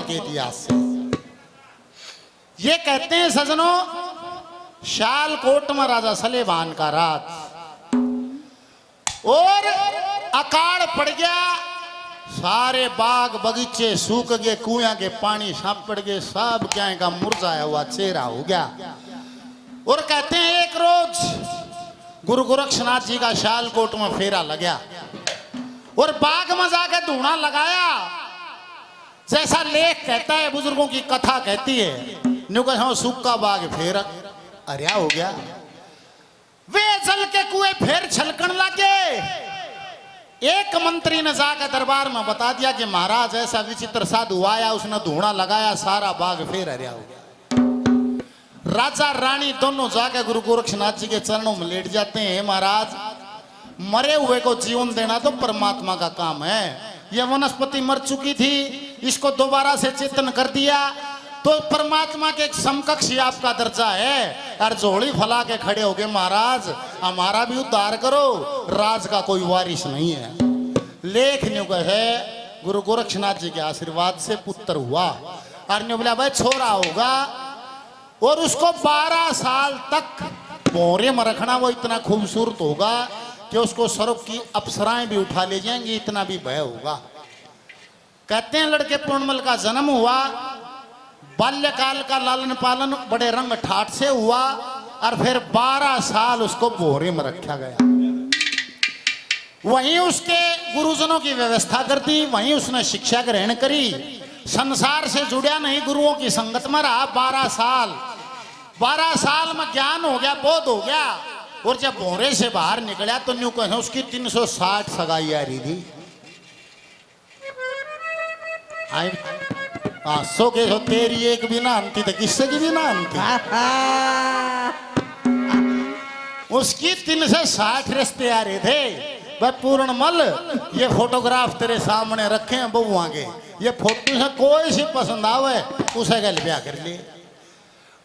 के इतिहास से। ये कहते हैं सजनों, शालकोट में राजा सलेमान का राज, और अकाल पड़ गया, सारे बाग बगीचे सूख गए, कुएं के पानी सब पड़ गए, सब क्या का मुरझाया हुआ चेहरा हो गया। और कहते हैं एक रोज गुरु गोरक्षनाथ जी का शालकोट में फेरा लगा और बाग में जाकर धूना लगाया। जैसा लेख कहता है, बुजुर्गों की कथा कहती है, न्यू कहा सूखा बाग फेर अरिया हो गया। वे जल के कुएं फिर छलकन लगे। एक मंत्री ने जाकर दरबार में बता दिया कि महाराज ऐसा विचित्र साधु आया, उसने धूना लगाया, सारा बाग फिर हरिया हो गया। राजा रानी दोनों जाकर गुरु गोरक्षनाथ जी के चरणों में लेट जाते हैं। महाराज, मरे हुए को जीवन देना तो परमात्मा का काम है। यह वनस्पति मर चुकी थी, इसको दोबारा से चेतन कर दिया तो परमात्मा के समकक्ष ही आपका दर्जा है। और झोली फैला के खड़े हो गए, महाराज हमारा भी उद्धार करो, राज का कोई वारिस नहीं है। लेख न्यू है गुरु गोरक्षनाथ जी के आशीर्वाद से पुत्र हुआ। और न्यू बोला भाई छोरा होगा, और उसको 12 साल तक बोरे में रखना, वो इतना खूबसूरत होगा कि उसको स्वर्ग की अप्सराएं भी उठा ले जाएंगी, इतना भी भय होगा। कहते हैं लड़के पूर्णमल का जन्म हुआ, बाल्यकाल का लालन पालन बड़े रंग ठाट से हुआ, और फिर 12 साल उसको बोरे में रखा गया। वहीं उसके गुरुजनों की व्यवस्था कर दी, वहीं उसने शिक्षा ग्रहण करी, संसार से जुड़ा नहीं, गुरुओं की संगत में रहा 12 साल। 12 साल में ज्ञान हो गया, बोध हो गया, और जब भोरे से बाहर निकला तो न्यू कहे उसकी 360 सगाई आ रही थी। सो के सो तेरी एक भी ना अंती तो किससे की भी ना अंती। उसकी 360 रिश्ते आ रहे थे। भाई पूर्णमल, ये फोटोग्राफ तेरे सामने रखे हैं बहुआ के, ये फोटो से कोई सी पसंद आवे उसे गल ब्याह कर ले।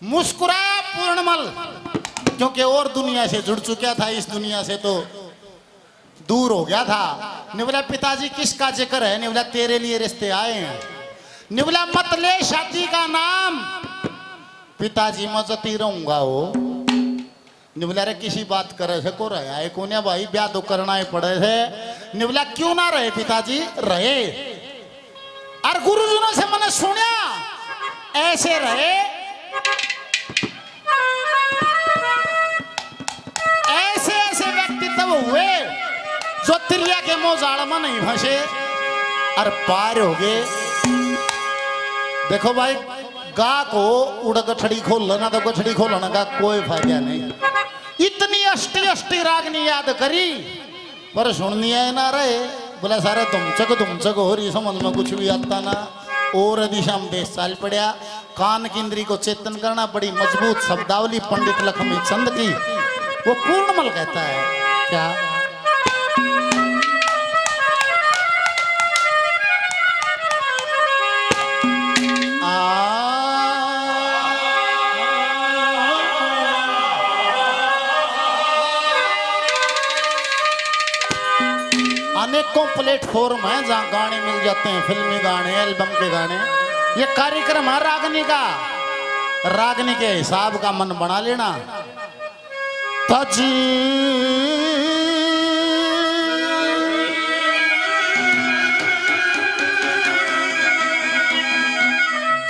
मुस्कुराया पूर्णमल, क्योंकि और दुनिया से जुड़ चुका था, इस दुनिया से तो दूर हो गया था। निवला पिताजी किसका जिक्र है? निवला तेरे लिए रिश्ते आए हैं। निवला मत ले शादी का नाम, पिताजी मैं जती रहूंगा हो। निवला रे किसी बात करे से को रहा है कोने भाई, ब्याह तो करना ही पड़े थे। निवला क्यों ना रहे पिताजी, रहे। और गुरुजनों से मैंने सुना ऐसे रहे, ऐसे ऐसे व्यक्तित्व हुए जो तिरिया के मोजाड़ में नहीं फंसे और पार हो गए। देखो भाई, गा को उड़ गठड़ी खोल लेना तो गठड़ी खोलने का कोई फायदा नहीं। इतनी अष्टी अष्टी रागनी याद करी पर सुननी है ना रहे। बोला सारे तुमचक हो रही, समझ में कुछ भी आता ना। और दिशा में देश चाल पड़ा। कान की इंद्री को चेतन करना, बड़ी मजबूत शब्दावली पंडित लक्ष्मी चंद की, वो पूर्णमल कहता है। क्या अनेकों प्लेटफॉर्म हैं जहां गाने मिल जाते हैं, फिल्मी गाने, एल्बम के गाने। ये कार्यक्रम है रागनी का, रागनी के हिसाब का मन बना लेना। तजी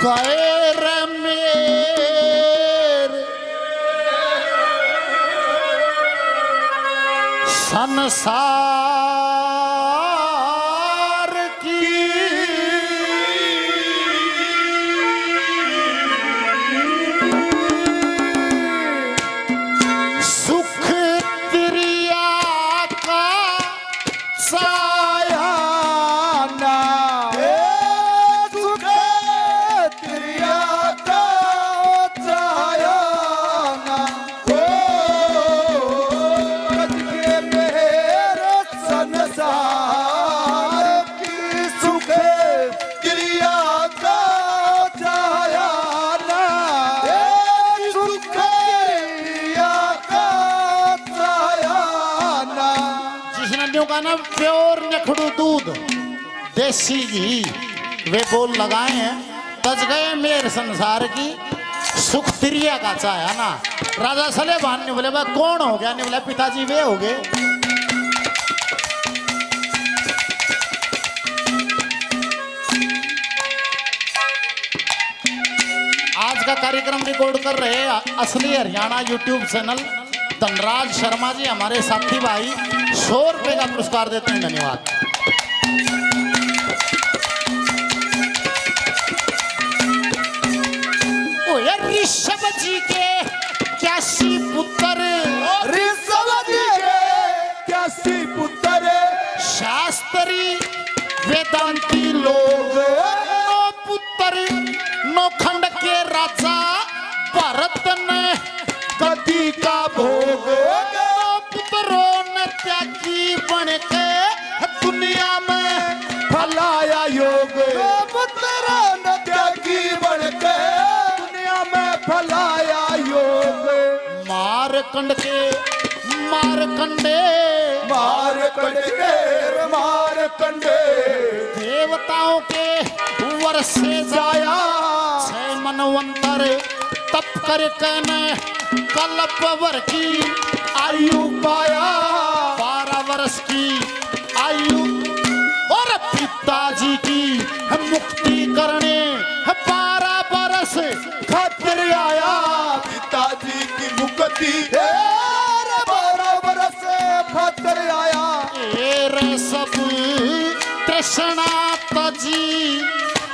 गैर मेरे संसार की सुख तिरिया का साया ना, सुख तिरिया का साया ना, कद के मेरे संसार की सुख तिरिया का साया ना, सुख तिरिया का साया ना। जिसने न्यू का ना प्योर नखड़ू दूध देसी घी वे बोल लगाए हैं। तज गए मेर संसार की सुख तिरिया का चाया ना। राजा सले भान ने बोले भाई कौन हो गया, ने बोला पिताजी वे हो गए। आज का कार्यक्रम रिकॉर्ड कर रहे असली हरियाणा यूट्यूब चैनल धनराज शर्मा जी हमारे साथी भाई 100 रुपए का पुरस्कार देते हैं, धन्यवाद। ऋषभ जी के 81 पुत्र, ऋषभ जी के 81 पुत्र, शास्त्री वेदांती लोग, 9 पुत्र, 9 खंड के राजा भरत ने गति का भोग, 9 पुत्रों ने त्यागी बन के दुनिया में फलाया योग, पुत्रों ने त्यागी बन के दुनिया में फलाया योग। मारकंड के मारकंडे, मारकंडे देवताओं के वर्षे जाया 6 मनवंतर तप कर कहने कल्प भर की आयु पाया, 12 वर्ष की आयु और पिताजी की मुक्ति करने 12 वर्ष खातिर आया, पिताजी की मुक्ति 12 वर्ष खातिर आया। रे सब तृष्णा तजी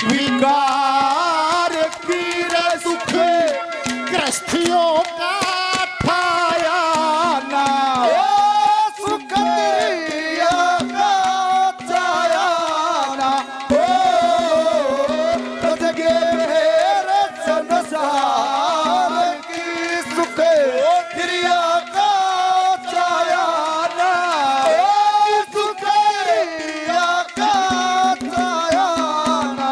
विकार की रे सुख ग्रस्थियों का ठाया ना, सुख दिया का छाया ना, तजगे मेरे संसार की सुख क्रिया का छाया ना, सुख क्रिया का छाया ना।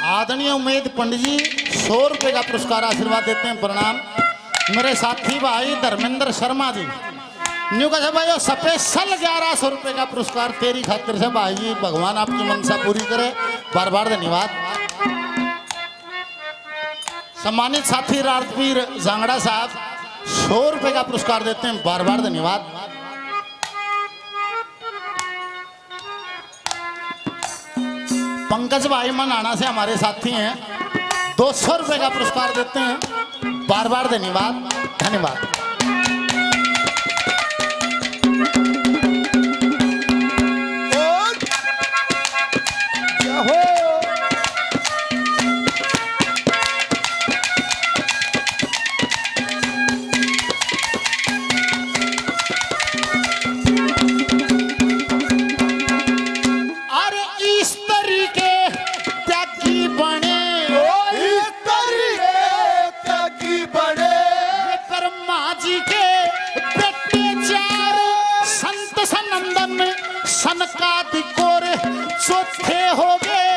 आदरणीय उमेद पंडित जी 100 रुपए का पुरस्कार आशीर्वाद देते हैं, प्रणाम। मेरे साथी भाई धर्मेंद्र शर्मा जी न्यू कहा भाई स्पेशल 1100 रुपए का पुरस्कार तेरी खातिर से भाई जी, भगवान आपकी मनसा पूरी करे, बार बार धन्यवाद। सम्मानित साथी राजवीर जांगड़ा साहब 100 रुपए का पुरस्कार देते हैं, बार बार धन्यवाद। पंकज भाई मनाना से हमारे साथी हैं 200 रुपए का पुरस्कार देते हैं, बार बार धन्यवाद धन्यवाद। अरे इस तरीके त्यागी बने, इस तरीके त्यागी बने, ब्रह्मा जी के बेटे 4 संत सनंदन सनकादिक और चौथे हो गए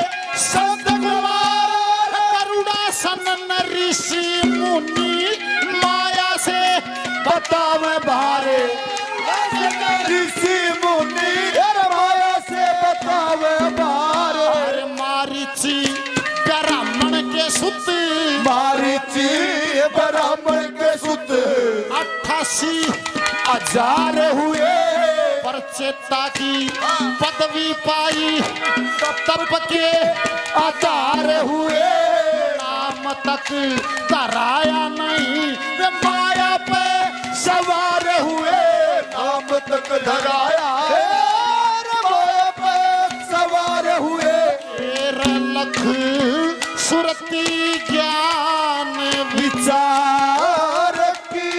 संत कुमार, करुणासन ऋषि मुनि माया से बतावे बारे ऋषि मुनि माया से बतावे बारे। अरे मारीची ब्राह्मण के सुत, मारीची ब्राह्मण के सुत 88,000 हुए, परचेता की पदवी पाई, तप के आधार हुए, नाम तक कराया नहीं, वे माया पे सवार हुए, नाम तक धराया, माया पे सवार हुए। 13 लख सुरती ज्ञान विचार की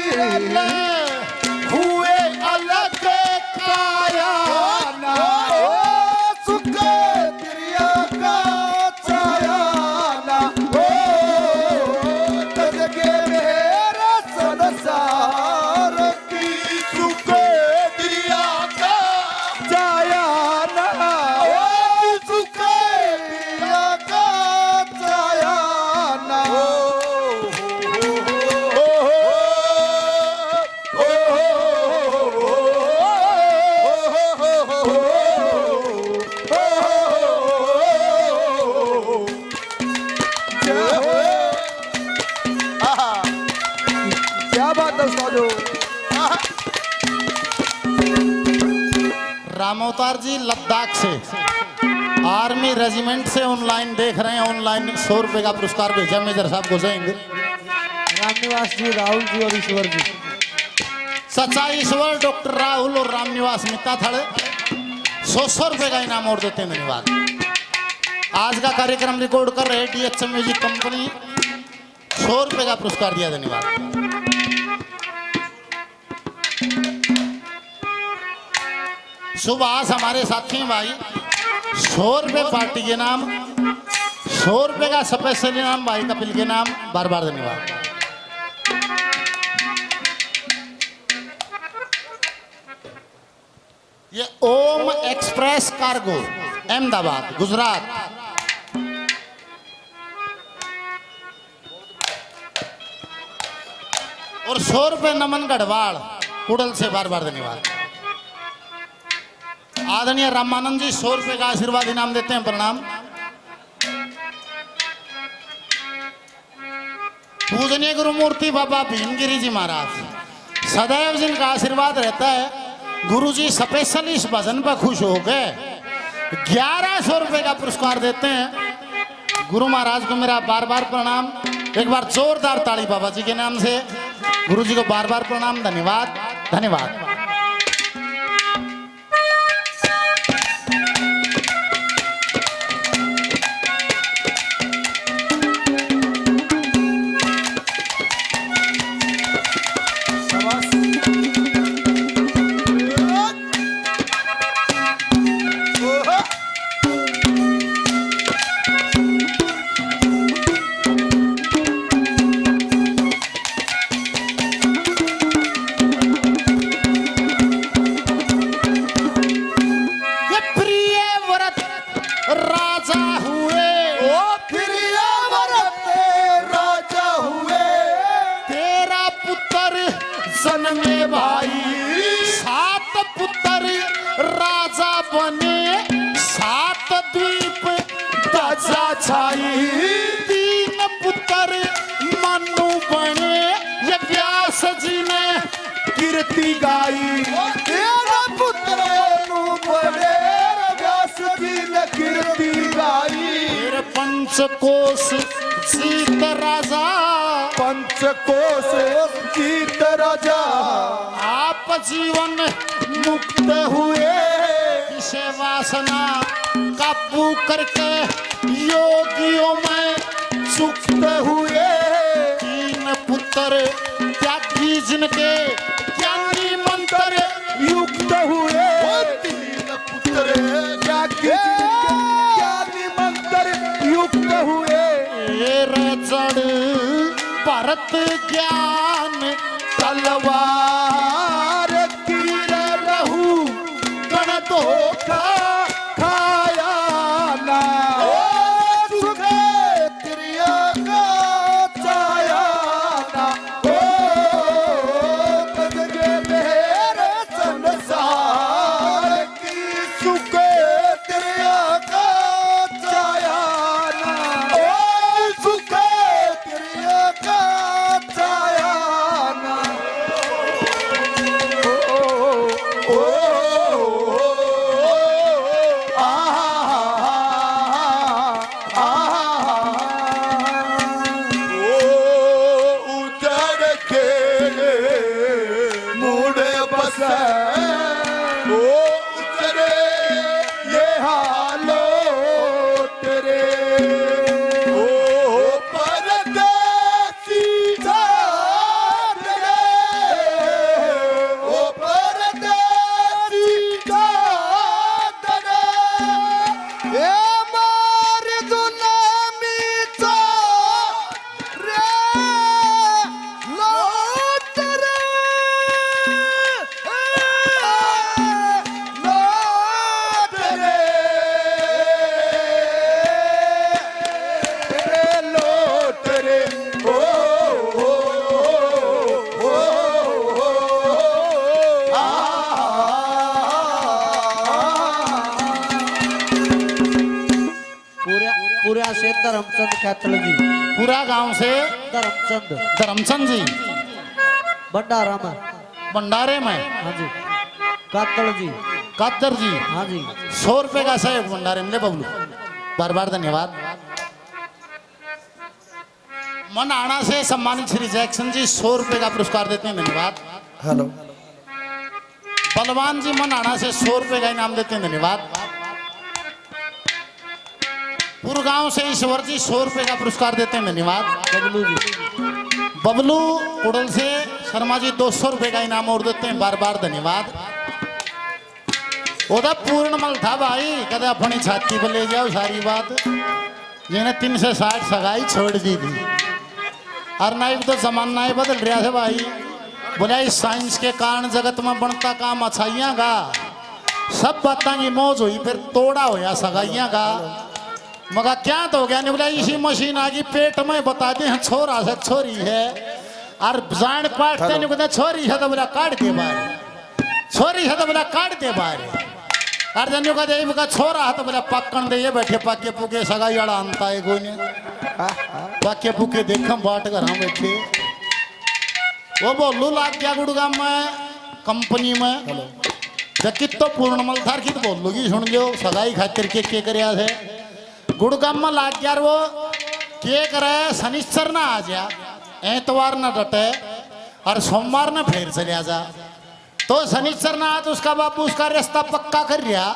हुए अलग काया ना, सुख क्रिया का छाया ना, तजगे मेरे संसार की सुख क्रिया का छाया ना, सुख क्रिया का छाया बात है उस्तादो। रामोतार जी लद्दाख से आर्मी रेजिमेंट से ऑनलाइन देख रहे हैं। ऑनलाइन 100 रुपए का पुरस्कार भेजा मेजर साहब को जाएंगे। रामनिवास जी, राहुल जी और ईश्वर जी। सच्चा ईश्वर, डॉक्टर राहुल और रामनिवास मिता थड़े 100 रुपए का इनाम और देते हैं। धन्यवाद। आज का कार्यक्रम रिकॉर्ड कर रहे DHM म्यूजिक कंपनी 100 रुपए का पुरस्कार दिया। धन्यवाद। सुबह आज हमारे साथी हैं भाई 100 रुपए पार्टी के नाम, 100 रुपए का स्पेशल इनाम भाई कपिल के नाम। बार बार धन्यवाद। ये ओम एक्सप्रेस कार्गो अहमदाबाद गुजरात। और 100 रुपए नमन गढ़वाल कुडल से। बार बार धन्यवाद। आदरणीय रामानंद जी 100 रुपए का आशीर्वाद इनाम देते हैं। प्रणाम। पूजनीय गुरुमूर्ति बाबा भीमगिरी जी महाराज सदैव जिनका आशीर्वाद रहता है। गुरुजी स्पेशल इस भजन पर खुश हो गए 1100 रुपए का पुरस्कार देते हैं। गुरु महाराज को मेरा बार बार प्रणाम। एक बार जोरदार ताली बाबा जी के नाम से। गुरु जी को बार बार प्रणाम। धन्यवाद धन्यवाद। में भाई 7 पुत्र राजा बने, 7 द्वीप ध्वजा छाई। 3 पुत्र मनु बने, ये व्यास जी ने कीर्ति गाई। 13 पुत्र मनु बने, व्यास जी ने कीर्ति गाई। फिर पंचकोश जीत राजा, पंचकोश जीत राजा। आप जीवन मुक्त हुए, इसे वासना काबू करके योगियों में सुक्त हुए। 3 पुत्र त्यागी जिनके ज्ञानी मंत्र युक्त हुए। 3 पुत्र त्यागी जिनके ज्ञानी मंत्र युक्त हुए। ये रजड़ भरत ज्ञान तलवार तीर रहू गण धोखा खाया ना। ओ सुखे त्रिया का चाया ना। ओ कदगे मेरे संसार की सुखे त्रिया का चाया ना। ओ सुखे त्रिया का चाया ना। पूरा से धर्मचंद खैतल जी, पूरा गांव से धर्मचंद धर्मचंद जी भंडारा में। भंडारे में। हाँ जी। कातड़ जी। कातर जी। हाँ जी। 100 रुपए का सहयोग भंडारे में ले बबलू, बार बार धन्यवाद। मन आना से सम्मानित श्री जैक्सन जी 100 रुपए का पुरस्कार देते हैं, धन्यवाद। हेलो। बलवान जी मन आना से 100 रुपए का इनाम देते हैं, धन्यवाद। पुरगांव से ईश्वर जी 100 रुपए का पुरस्कार देते हैं, धन्यवाद। बबलू जी। बबलू कुड़ल से शर्मा जी 200 रुपए का इनाम और देते हैं, बार बार धन्यवाद। उधर पूर्णमल था भाई, कदे अपनी छाती पर ले जाओ सारी बात, जिन्हें 3 से 60 सगाई छोड़ दी थी। और नहीं तो जमाना ही बदल रहा है भाई। बोला इस साइंस के कारण जगत में बनता काम अच्छाइयां का, सब बातों की मौज हुई, फिर तोड़ा होया सगाइयां का। मगर क्या तो हो गया, नहीं बोला इसी मशीन आ गई पेट में, बता दे हैं छोरा से छोरी है, और जान पाटते नहीं बोला छोरी है तो बोला काट दे बारे, छोरी है तो बोला काट दे बारे, और जन्यू का दे बोला छोरा है तो बोला पक्कन दे, ये बैठे पाके पुके सगाई वाला अंता है कोई ने पाके पुके देखम बाट कर हम बैठे। वो बोलू लाग गया गुड़गाम में कंपनी में, जकित तो पूर्णमल थार की तो बोलू की सुन लो सगाई खातिर के करया है गुड़गाम में लाग गया। वो के करे शनिश्चर ना आ जा, एतवार ना डटे, और सोमवार ना फिर चले जा। तो शनिश्चर ना आ तो उसका बापू उसका रिश्ता पक्का कर रहा,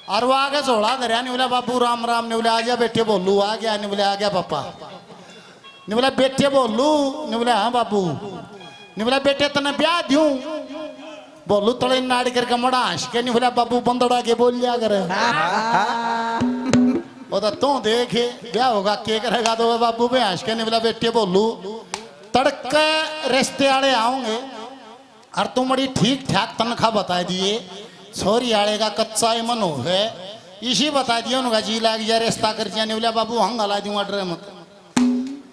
और वो आगे जोड़ा धरिया, नहीं बोला बापू राम राम, नहीं बोला आ जा बेटे बोलू आ गया, नहीं बोला आ गया पापा, नहीं बोला बेटे बोलू, नहीं बोला हाँ बाबू, नहीं बोला बेटे तने ब्याह दूं, बोलू तड़े नाड़ करके मड़ा हंस के, नहीं बोला बाबू बंदड़ा के बोल लिया करे। वो तो तू देखे ब्याह होगा के करेगा तो बाबू भी हंस के, नहीं बोला बेटे बोलू तड़के रिश्ते वाले आओगे, और तुम बड़ी ठीक ठाक तनख्वाह बता दिए, छोरी आड़े का कच्चा ही मन हो है, इसी बता दिया उनका जी लाग जा रिश्ता कर दिया, नहीं बोला बाबू हंग हला दूंगा ड्रे मत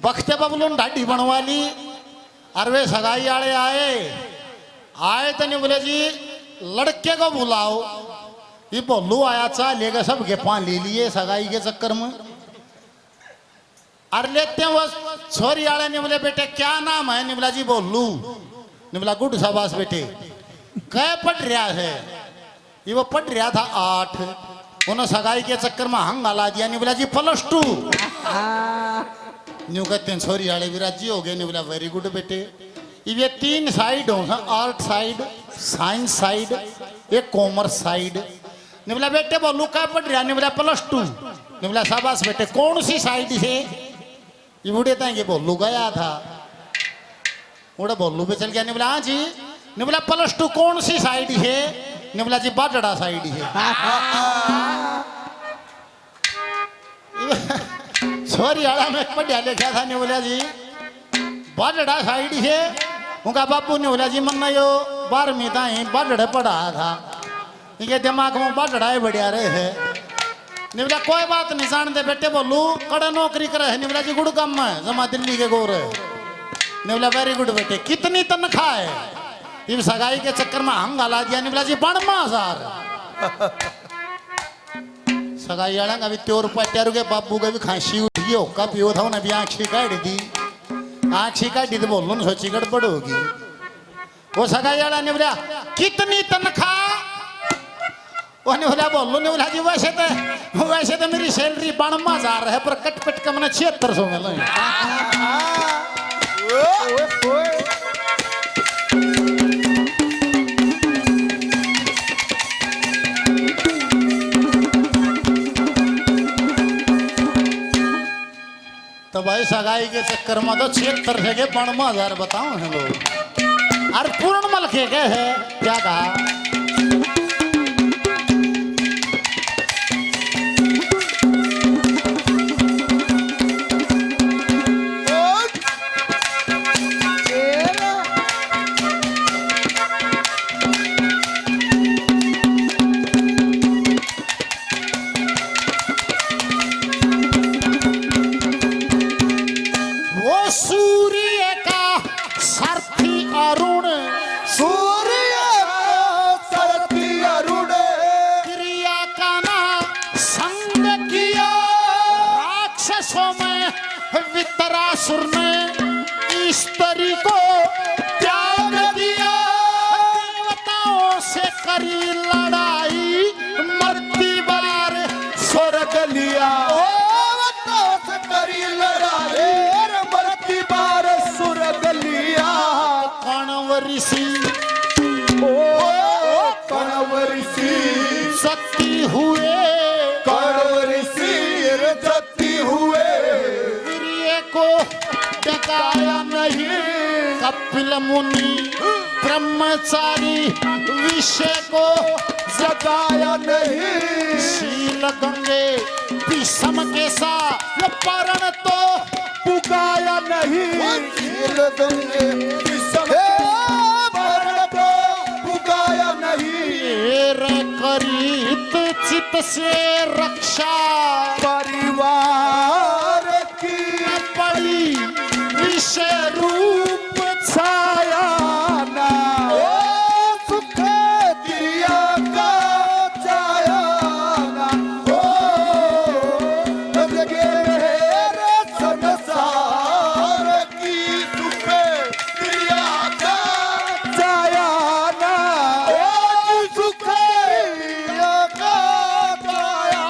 बख्ते बबलू ढाडी बनवा ली। और वे सगाई आड़े आए तो नहीं बोले जी लड़के को बुलाओ, ये बोलू आया चाह लेगा सबके पान ले लिए सगाई के चक्कर में, और लेते हैं वो छोरी आड़े ने बोले बेटे क्या नाम है, नहीं बोला जी बोलू, नहीं बोला गुड शाबाश बेटे, कह पढ़ रहा है, ये वो पढ़ रहा था 8, उन्होंने सगाई के चक्कर में हंग हला दिया, नहीं बोला जी +2। न्यू कहते हैं छोरी आड़े भी राजी हो गए, नहीं बोला वेरी गुड बेटे। ये 3 साइड हो, आर्ट साइड, साइंस साइड, एक कॉमर्स साइड, नहीं बोला बेटे बोलू क्या पढ़ रहा, नहीं बोला +2, नहीं बोला शाबाश बेटे कौन सी साइड से, ये बूढ़े था बोलू गया था, बूढ़ा बोलू पे चल गया, नहीं बोला हाँ जी, नहीं बोला +2 कौन सी साइड है, नहीं बोला जी बाटड़ा साइड है। छोरी आड़ा में पढ़िया लिखा था, नहीं बोला जी बाटड़ा साइड है, उनका बापू ने बोला जी मन यो 12वीं ताई बाटड़े पढ़ा था, इनके दिमाग में बाटड़ा ही बढ़िया रहे है, नहीं बोला कोई बात नहीं जानते बेटे बोलू कड़ा नौकरी करे है, नहीं बोला जी गुड़गाम में जमा दिल्ली के गोर है, नहीं बोला वेरी गुड बेटे कितनी तनख्वाह है, ये सगाई के चक्कर में हंग हला दिया, नहीं बोला जी 92,000। सगाई आड़ा का भी 3 रुपया के बाबू का भी खांसी उठी हो का पियो था उन्हें भी आँखी काट दी, आँखी काटी तो बोलो ना सोची गड़बड़ होगी। वो सगाई आड़ा ने बोला कितनी तनख्वाह, वो नहीं बोला बोलो, नहीं बोला जी वैसे तो मेरी सैलरी 92,000 है, पर कट कट का मैंने 7600 मिला। तो भाई सगाई के चक्कर में तो 76 के 92,000 बताओ हैं लोग, और पूर्णमल के गए है क्या कहा, सूर्य का ऋषि कण्व ऋषि सती हुए कण्व ऋषि जति हुए वीर्य को डकाया नहीं कपिल मुनि ब्रह्मचारी विषय को जगाया नहीं शील गंगे विषम के साथ परण तो पुकाया नहीं शील गंगे विषम वर्ण को पुकाया नहीं रे करीत चित से रक्षा परिवार की पड़ी विषय रूप छाया ना सुख दिया का छाया ना जगे मेरे संसार की सुख दिया का छाया ना सुख दिया का छाया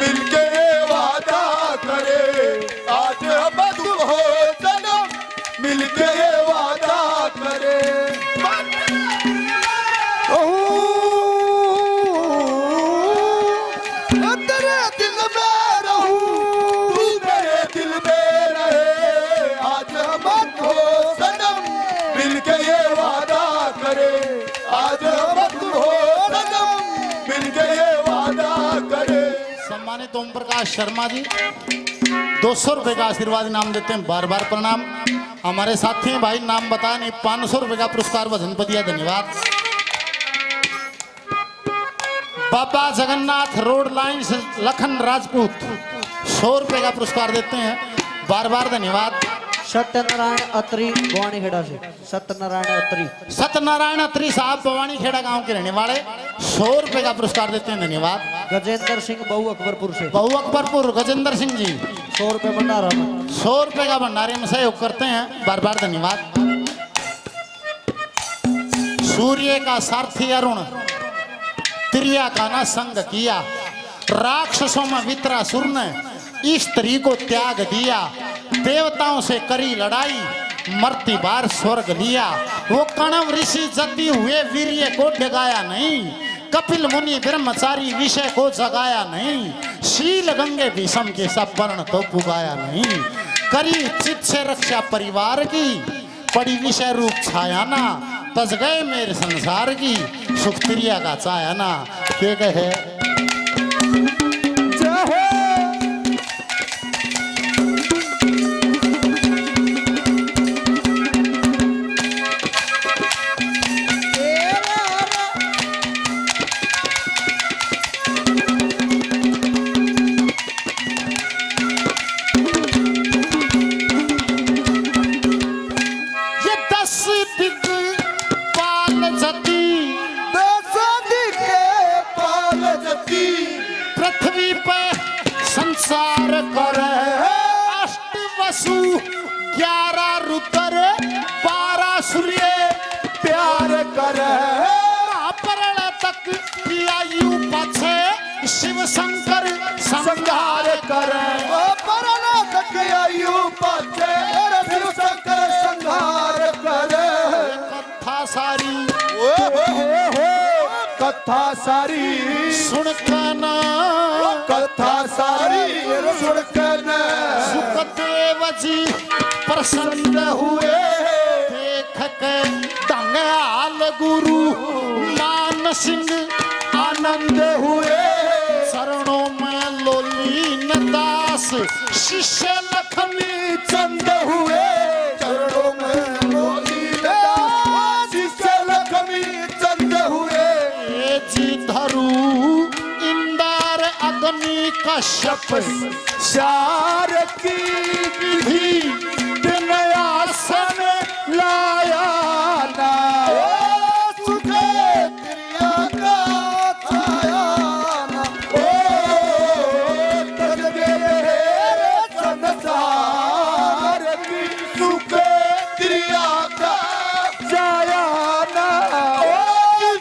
मिलके वादा करे आज हम हो जन्म मिलके वादा करे तेरे दिल में रहूं तू मेरे दिल में रहे आज हम हो जन्म मिलके वादा करे आज हम हो जन्म मिलके वादा करे सम्मानित ओम प्रकाश शर्मा जी 200 रुपए का आशीर्वाद इनाम देते हैं बार बार प्रणाम हमारे साथी हैं भाई नाम बताया नहीं 500 रुपए का पुरस्कार वजन पर दिया धन्यवाद बाबा जगन्नाथ रोड लाइन से लखन राजपूत 100 रुपए का पुरस्कार देते हैं बार बार धन्यवाद सत्यनारायण अत्री भवानी खेड़ा से सत्यनारायण अत्री सत्यनारायण अत्री साहब भवानी खेड़ा गांव के रहने वाले 100 रुपए का पुरस्कार देते हैं धन्यवाद गजेंद्र सिंह बहु अकबरपुर से बहु अकबरपुर गजेंद्र सिंह जी 100 रुपए भंडारा में 100 रुपए का भंडारे में सहयोग करते हैं बार बार धन्यवाद सूर्य का सारथी अरुण त्रिया का न संग किया राक्षसों में वित्रासुर ने स्त्री को त्याग दिया देवताओं से करी लड़ाई मरती बार स्वर्ग लिया वो कण्व ऋषि जति हुए वीर्य को डगाया नहीं कपिल मुनि ब्रह्मचारी विषय को जगाया नहीं शील गंगे भीषम के सब वर्ण तो पुगाया नहीं करी चित से रक्षा परिवार की पड़ी विषय रूप छाया ना तज गए मेरे संसार की सुख त्रिया का चाया ना के कहे पृथ्वी पे संसार कर अष्ट वसु 11 रुद्र 12 सूर्य प्यार कर परण तक आयु पछे शिव शंकर संहार कर परण तक आयु पछे शिव शंकर संहार कर कथा सारी कथा सारी सुनकना कथा सारी सुनकना सुखदेव जी प्रसन्न हुए देख के दंगाल गुरु मान सिंह आनंद हुए चरणों में लोलीन दास शिष्य लक्ष्मी चंद हुए चरणों में लोलीन दास शिष्य लक्ष्मी चंद हुए जी धरू इंदार अग्नि कश्यप शार की विधि दिन आसन लाया ना सुखे क्रिया का छाया ना तज मेरे संसार की सुखे क्रिया का छाया ना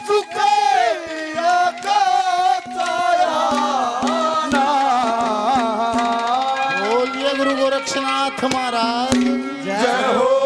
सुखे क्रिया का छाया ना बोलिए गुरु गोरख गोरक्षनाथ महाराज जय जय हो